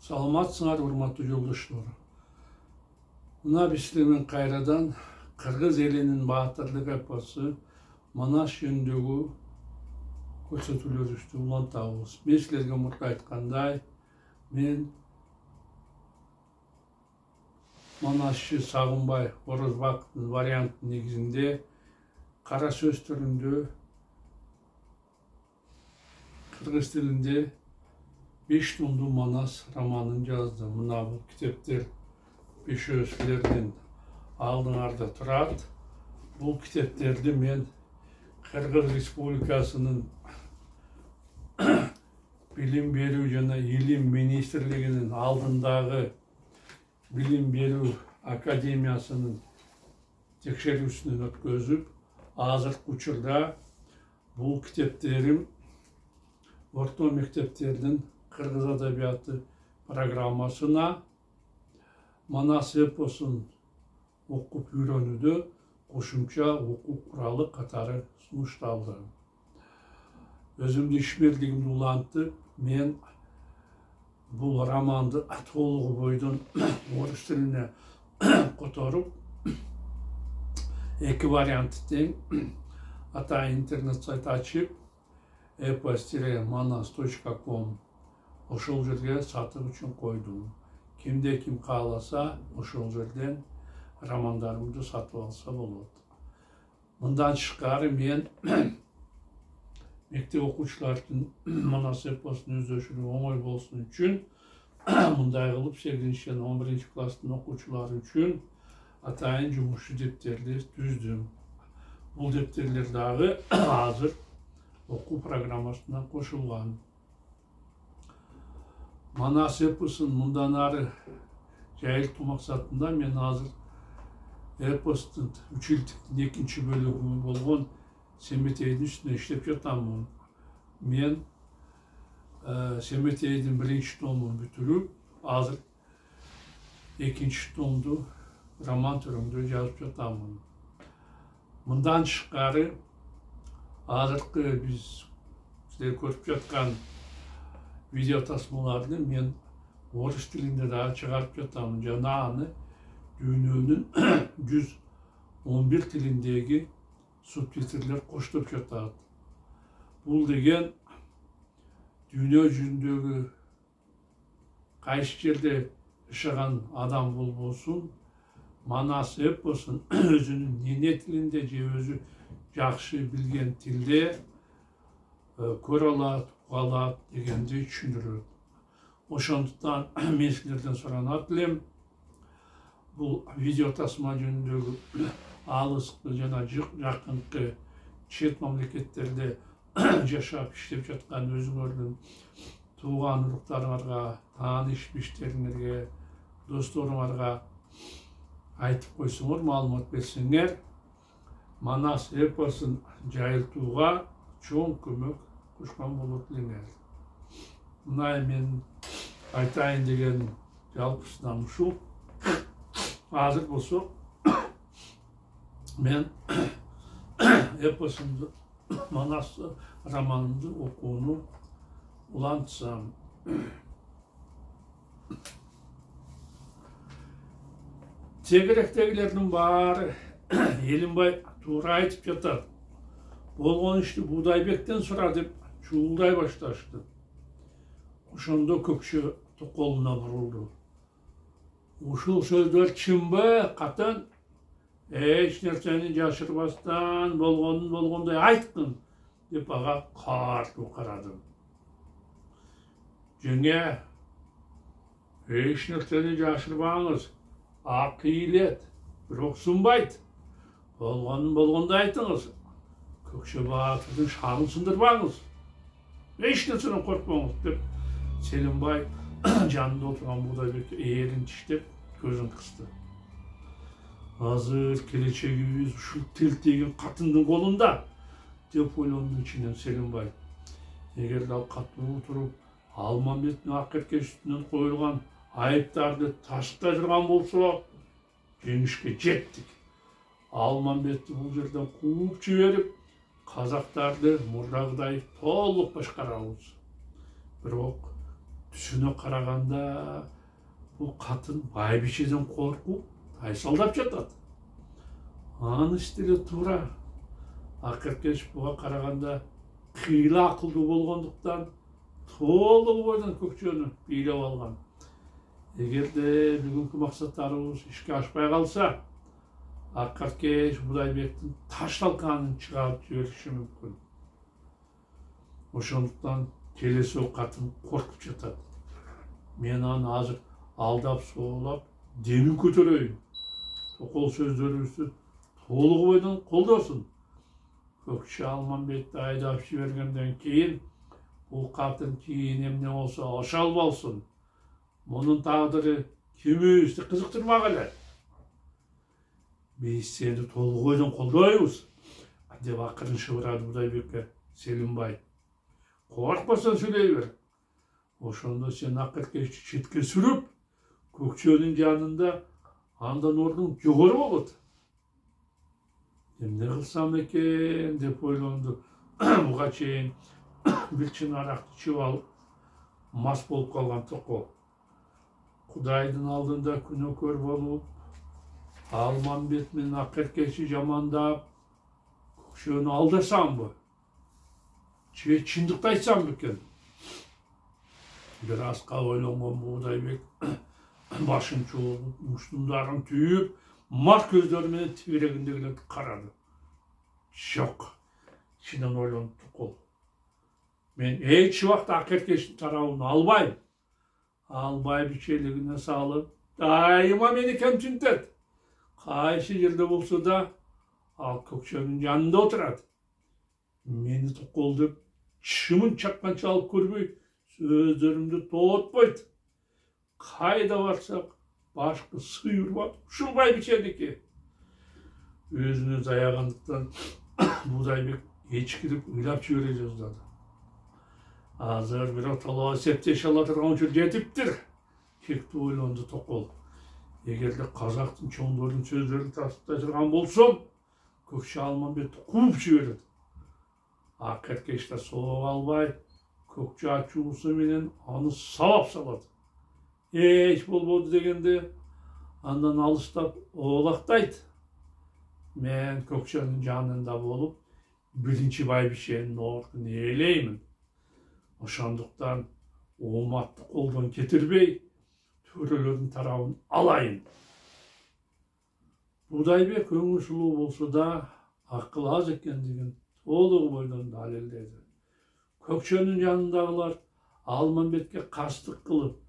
Саламатсыңар, урматтуу жолдоштор. Мына бизлермен кайрадан кыргыз элинин баатырлык эпосу Манас жөнүндөгү көрсөтүүлөрүбүздү улантабыз. Мен силерге мурда айткандай, мен Манасчы Сагынбай Орозбаковдун варианты негизинде кара сөз түрүндө кыргыз тилинде 5 томдуу Манас романын жаздым. Мына бул китептер бешөө силердин алдыңарда турат. Бул китептерди мен Кыргыз Республикасынын билим берүү жана илим министрлигинин алдындагы билим берүү академиясынын текшерүүсүнөн өткөзүп, азыркы учурда бул китептерим орто мектептердин кыргыз адабияты программасына Манас эпосун окуп үйрөнүүдө кошумча окуу куралы катары сунушталды. Өзүмдүн ишмерлигимди улантып, мен бул романды толугу бойдон орус тилине которуп, эки варианты тең атайын интернет сайт ачып, epos-manas.com ошол жерге сатып үчүн койдум. Кимде ким кааласа, ошол жерден романдарымды сатып алса болот. Мындан тышкары мен мектеп окуучулардын Манас эпосун өздөшүрүү оңой болсун үчүн мындай кылып 8 жана 11 класстын окуучулары үчүн атайын жумушчу дептерди түздүм. Бул дептерлер дагы азыр окуу программасына кошулган. Манас эпосун мындан ары жайылтуу максатында мен азыр эпостун 3 жылдыктын 2 бөлүгү болгон Семетейдин үстүнө иштеп жатамын. Мен Семетейдин 1 томун бүтүрүп, азыр 2 томду роман түрүндө жазып жатамын. Мындан тышкары азыркы биз силер көрүп жаткан видео тасмаларды мен орус тилинде дагы чыгарып жатамын. Жана аны дүйнөнүн 111 тилиндеги субтитрлер коштоп жатат. Бул деген дүйнө жүзүндөгү кайсы жерде жашаган адам болбосун, Манас эпосун өзүнүн эне тилинде же өзү жакшы билген тилде көрө алат, уга алат дегенди түшүндүрөт. Ошондуктан мен силерден суранат элем, бул видео тасма жөнүндөгү алыскы жана жакынкы чет мамлекеттерде жашап иштеп жаткан өзүңөрдүн тууган уруктарыңарга, тааныш биштериңерге, досторуңарга айтып койсоңор, маалымат берсеңер, Манас эпосун жайылтууга чоң көмөк кошкон болот элеңер. Мына мен айтайын деген жалпысынан ушул. Азыр болсо мен эпосумду, Манас романымды окууну улантсам. Тегеректегилердин баары Элинбай туура айтып жатат. Болгон ишти Будайбектен сура деп чуулдай башташты. Ошондо көкчө токолуна бурулду. Ушул сөздөр чынбы, катын? Эч нерсени жашырбастан болгондой айткын деп ага картуу карадым. Жеңе, эч нерсени жашырбаңыз, ак ийилет, бирок сунбайт. Болгондой айтыңыз. Көкчө баатырдын шагын сындырбаңыз. Эч нерседен коркпоңуз деп Селимбай жанында отурган Будайбекке ээрин тиштеп көзүн кысты. Азыр келечегибиз ушул тилтеген катындын колунда деп ойлонду ичинен Селимбай. Эгерде ал катуу туруп, Алмамбеттин акыркы үстүнөн коюлган айыптарды таштай турган болсо, жеңишке жеттик. Алмамбетти бул жерден кууп жиберип, казактарды мурдагыдай толук башкарабыз. Бирок түсүнө караганда бул катын байбичеден коркуп тайсалдап жатат. Анын иштери туура. Акыркеш буга караганда кыйла акылдуу болгондуктан толугу бойдон Көкчөнү бийлеп алган. Эгерде бүгүнкү максаттарыбыз ишке ашпай калса, Акаркеш Будайбектин ташталканын чыгарып жибериши мүмкүн. Ошондуктан келесі катын коркуп жатат. Мен аны азыр алдап соолап демин көтөрөйүн. Токол сөздөрүбүздү толугу бойдон колдосун. Көкчө Алманбетти айдап жибергенден кийин бул катын кийин эмне болсо ошол болсун. Мунун тагдыры кимибизди кызыктырмак эле. Биз сени толугу бойдон колдойбуз деп акырын шыбырады Будайбекке Селимбай. Коркпосоң сүйлөй бер. Ошондо сен Акаркешти четке сүрүп, Көкчөнүн жанында андан ордуң жогору болот. Эмне кылсам экен деп ойлонду. Буга чейин бир чын аракты ичип алып, мас болуп калган Токол. Кудайдын алдында күнөөкөр болуп, Алманбет менен Акаркешти жамандап, Көкчөнү алдасамбы? Же чындыкты айтсам бекен? Бир азга ойлонгон Будайбек башын чогулуп, муштундарын түйүп, мас көздөрү менен тибирегиндегилерди карады. Жок, ичинен ойлонду Токол. Мен эч убакта Акаркештин тарабын албайм. Албай бичелигине салып, дайыма мени кемсинтет. Кайсы жерде болсо да ал Көкчөнүн жанында отурат. Мени Токол деп чымын чакканча алып көрбөй, сөздөрүмдү тоотпойт. Кайда барсак башкы сыйырбат, ушул байбиченики. Өзүнө заягандыктан Будайбек эчкирип ыйлап жибере жаздады. Азыр биротоло септеше ала турган учур жетиптир. Кектүү ойлонду Токол. Эгерде казактын чоңдордун сөздөрүн тастай турган болсом, Көкчө Алманбетти кууп жиберет. Акаркешти соого албай, Көкчө ачуусу менен аны сабап салат. Эч болбоду дегенде, андан алыстап оолактайт. Мен Көкчөнүн жанында болуп, биринчи байбиченин ордун ээлеймин. Ошондуктан ооматты колдон кетирбей, төрөлөрдүн тарабын алайын. Будайбек өңү сулуу болсо да, акыл аз экендигин толугу бойдон далилдеди. Көкчөнүн жанындагылар Алманбетке кастык кылып,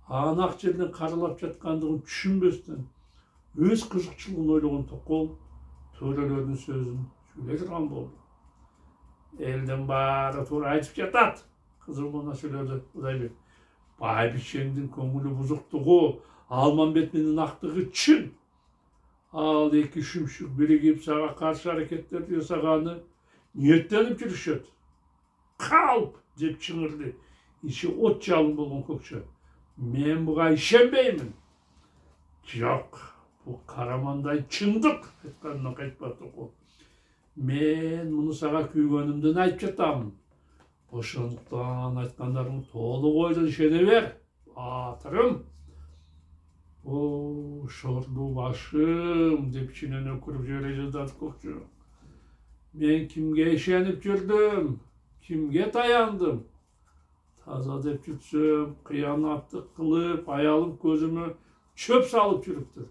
аны ак жерден каралап жаткандыгын түшүнбөстөн, өз кызыкчылыгын ойлогон Токол төрөлөрдүн сөзүн сүйлөй турган болду. Элдин баары туура айтып жатат. Кызылмана сүйлөдү Будайбек. Байбичеңдин көңүлү бузуктугу, Алманбет менен актыгы чын. Ал эки шүмшүк биригип сага каршы аракеттерди жасаганы ниеттенип жүрүшөт. Калп деп чыңырды. Ичи от жалын болгон Көкчө. Мен буга ишенбеймин. Жок, бул карамандай чындык, айтканынан кайтпады Токол. Мен муну сага күйгөнүмдөн айтып жатамын. Ошондуктан айткандарың толугу бойдон ишене бер. Батырым. О, шорду башым деп ичинен өкүрүп жибере жаздады Көкчө. Мен кимге ишенип жүрдүм? Кимге таяндым? Таза деп жүрсөм, кыянаттык кылып, аялым көзүмө чөп салып жүрүптүр.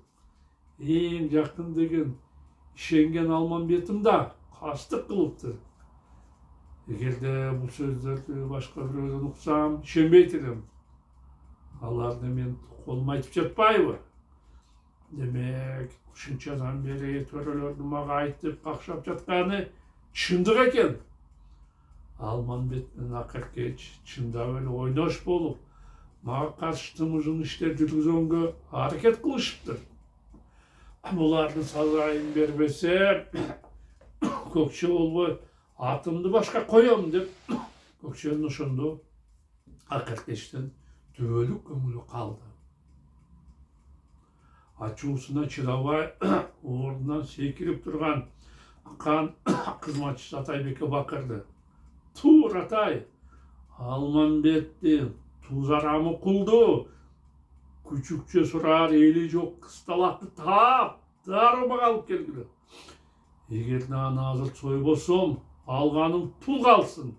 Эң жакын деген ишенген Алманбетим да кастык кылыптыр. Эгерде бул сөздөрдү башка бирөөдөн уксам, ишенбейт элем. Аларды мен колум айтып жатпайбы? Демек, ушунчадан бери төрөлөрдүн мага айтып какшап жатканы чындык экен. Алманбет менен Акаркеч чындап эле ойнош болуп, мага каршы тымыжын иштер жүргүзгөнгө аракет кылышыптыр. Булардын сазайын бербесе, Көкчө болбой атымды башка коем деп Көкчөнүн ошондо Акаркечтен түбөлүк көңүлү калды. Ачуусуна чыдабай ордунан секирип турган кан кызматчысы Атайбекке бакырды. Тур Атай, Алманбетти Tuzaramı kuldu. Küçükçe sorar, eli yok, kıstalaktı tap, darıma kalıp gelgili. Eğer nazır soy bolsam, alğaным tul kalsın.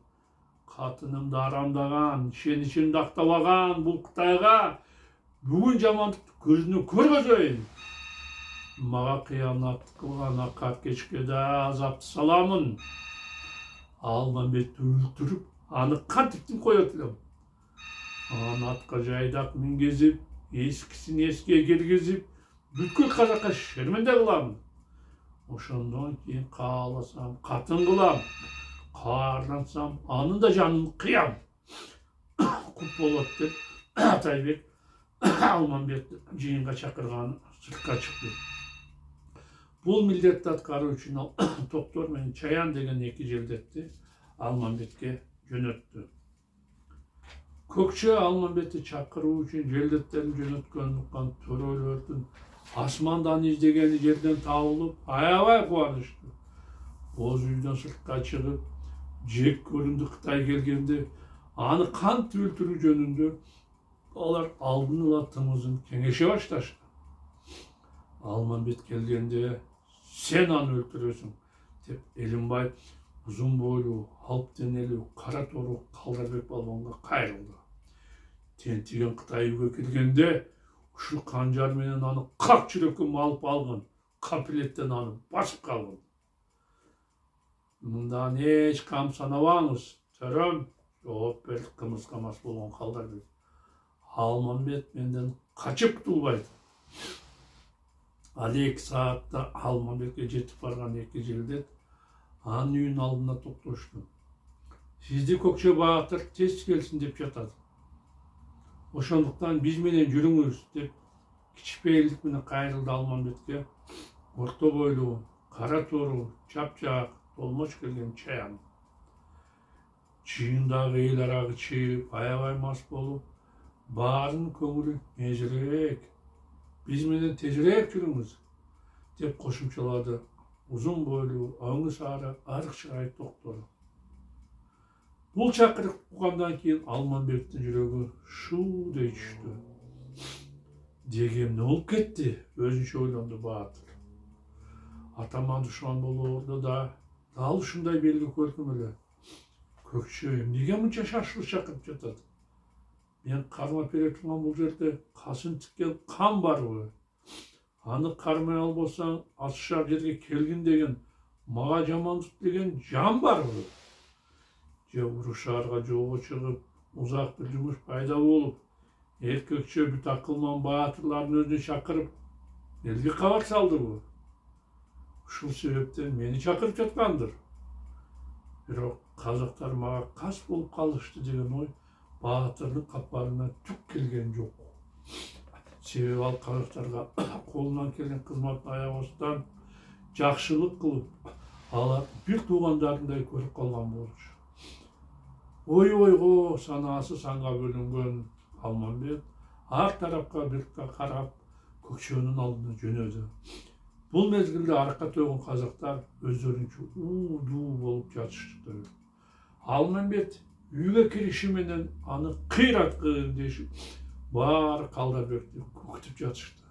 Katınım da aramdagan, işen daktalagan bu Kытайга бүгін жамандықты көзіне көргөзөйүн. Мага кыянат кылган акат кечке да азапты саламын. Алмамбетти өлтүрүп, аны кантиптин коет элем. Аны атка жайдак мингизип, эскисин эске киргизип, бүткүл казакка шерменде кыламын. Ошондон кийин кааласам, катын кылам. Каарлансам, анын да жанын кыям. Кут болот деп Атайбек Алмамбетти жыйынга чакырган сыртка чыкты. Бул милдетти аткаруу үчүн Токтор менен Чаян деген эки желдетти Алмамбетке жөнөттү. Көкчө Алмамбетти чакыруу үчүн желдеттерин жөнөткөнүн уккан төрөлөрдүн асмандан издегени жерден табылып, аябай кубанышты. Боз үйдөн сыртка чыгып, жек көрүндү Кытай келгенде, аны кантип өлтүрүү жөнүндө алар алдын ала тымызын кеңеше башташты. Алмамбет келгенде, сен аны өлтүрөсүң, деп Элимбай узун бойлуу, алып денелүү, кара тору Калдарбек балбонго кайрылды. Тентиген Кытай үйгө келгенде, ушул канжар менен аны как жүрөккө малып алган, капилеттен аны басып калган. Мындан эч кам санабаңыз, төрөм, жооп берди кымызга мас болгон Калдарбек. Алмамбет менден качып кутулбайт. Ал 2 саатта Алмамбетке жетип барган эки желдет анын үйүнүн алдына токтошту. Сизди Көкчө Баатыр тез келсин деп жатат. Ошондуктан биз менен жүрүңүз деп кичпейилдик менен кайрылды Алмамбетке. Орто бойлуу, кара тору, чапчак, толмоч келген Чаян. Чыйындагы эл арагы чыйып, аябай мас болуп, баарынын көңүлү межирээк, биз менен тезирээк жүрүңүз деп кошумчалады узун бойлуу, өңү сары, арык чырай Токтор. Бул чакырык угандан кийин Алмамбеттин жүрөгү шуудей түштү. Деги эмне болуп кетти? Өзүнчө ойлонду Баатыр. Атаман душман болоорду да, дал ушундай белги көрдүм эле. Көкчө эмнеге мынча шашылып чакырып жатат? Мен кармап бере турган бул жерде касын тиккен кан барбы? Аны кармай албасаң, ашшар жерге келгин деген, мага жамандык деген жан барбы? Же урушаарга жолго чыгып, узак бир жумуш пайда болуп, Көкчө бүт акылман баатырлардын өзүнө чакырып, элге кабар салдыбы? Ушул себептен мени чакырып жаткандыр. Бирок казактар мага кас болуп калышты деген ой Баатырдын капарына түк келген жок. Себеби ал казактарга колунан келген кызматын аябастан жакшылык кылып, алар бир туугандарындай көрүп калган болчу. Ой-ойго санаасы санга бөлүнгөн Алмамбет ар тарапка бир карап, Көкчөнүн алдына жөнөдү. Бул мезгилде аракка тойгон казактар өздөрүнчө уу-дуу болуп жатышты. Алмамбет үйгө кириши менен аны кыйраткын дешип, баары Калдарбекти күтүп жатышты.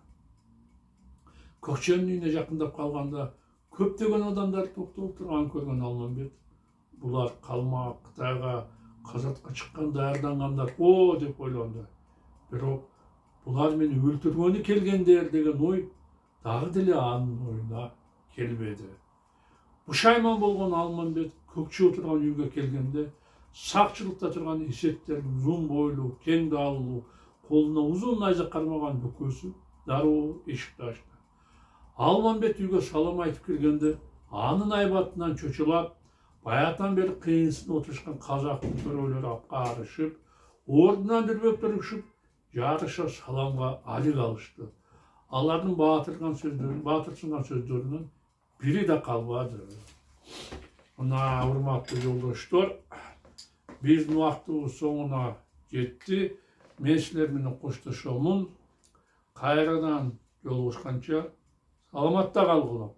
Көкчөнүн үйүнө жакындап калганда көптөгөн адамдар токтолуп турганын көргөн Алмамбет, булар калмак Кытайга казатка чыккан даярдангандар о деп ойлонду. Бирок булар мени өлтүргөнү келгендер деген ой дагы деле анын оюна келбеди. Пушайман болгон Алмамбет Көкчө отурган үйгө келгенде сакчылыкта турган эсектердин узун бойлуу, кең даалуу, колуна узун найза кармаган бүкөсү дароо эшикти ачты. Алмамбет үйгө салам айтып киргенде анын айбатынан чочулап, баятан бери кыйынсын отурушкан казактын төрөлөрү апкарышып, ордунан дүрбөп турушуп, жарыша саламга алик алышты. Алардын баатырсынган сөздөрүнөн бири да калбады. Мына урматтуу жолдоштор, биздин убактыбыз соңуна жетти. Мен силер менен коштошомун. Кайрадан жолугушканча саламатта калгыла.